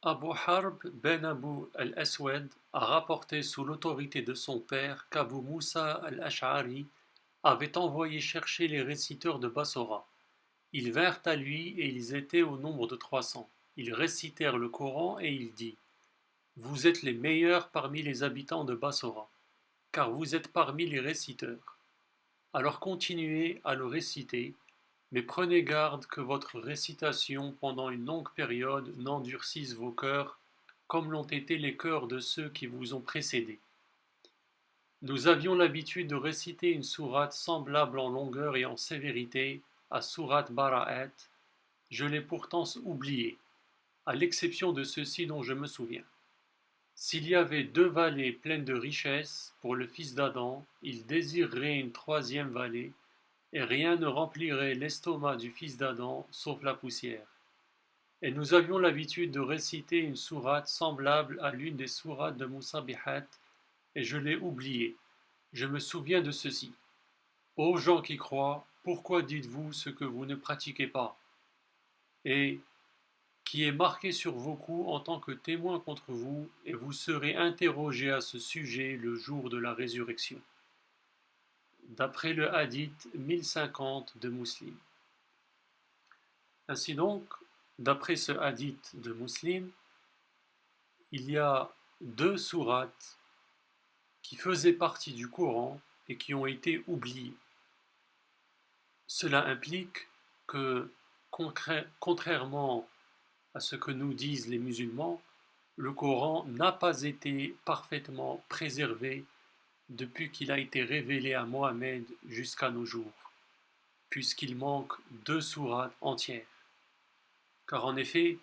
Abu Harb ben Abu al-Aswad a rapporté sous l'autorité de son père qu'Abu Moussa al-Ash'ari avait envoyé chercher les réciteurs de Bassora. Ils vinrent à lui et ils étaient au nombre de 300. Ils récitèrent le Coran et il dit: Vous êtes les meilleurs parmi les habitants de Bassora, car vous êtes parmi les réciteurs. Alors continuez à le réciter, mais prenez garde que votre récitation pendant une longue période n'endurcisse vos cœurs, comme l'ont été les cœurs de ceux qui vous ont précédés. Nous avions l'habitude de réciter une sourate semblable en longueur et en sévérité à sourate Bara'at. Je l'ai pourtant oubliée, à l'exception de ceci dont je me souviens. S'il y avait 2 vallées pleines de richesses pour le fils d'Adam, il désirerait une troisième vallée, et rien ne remplirait l'estomac du fils d'Adam sauf la poussière. Et nous avions l'habitude de réciter une sourate semblable à l'une des sourates de Moussa Bihat, et je l'ai oubliée. Je me souviens de ceci. Ô gens qui croient, pourquoi dites-vous ce que vous ne pratiquez pas? Et qui est marqué sur vos coups en tant que témoin contre vous, et vous serez interrogés à ce sujet le jour de la résurrection. D'après le hadith 1050 de Muslim. Ainsi donc, d'après ce hadith de Muslim, il y a 2 sourates qui faisaient partie du Coran et qui ont été oubliées. Cela implique que, contrairement à ce que nous disent les musulmans, le Coran n'a pas été parfaitement préservé depuis qu'il a été révélé à Mohammed jusqu'à nos jours, puisqu'il manque 2 sourates entières. Car en effet,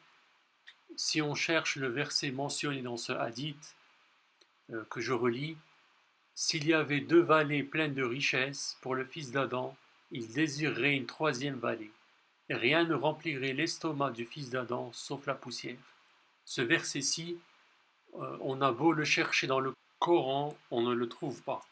si on cherche le verset mentionné dans ce hadith, que je relis, s'il y avait 2 vallées pleines de richesses pour le fils d'Adam, il désirerait une troisième vallée, et rien ne remplirait l'estomac du fils d'Adam sauf la poussière. Ce verset-ci, on a beau le chercher dans le Coran, on ne le trouve pas.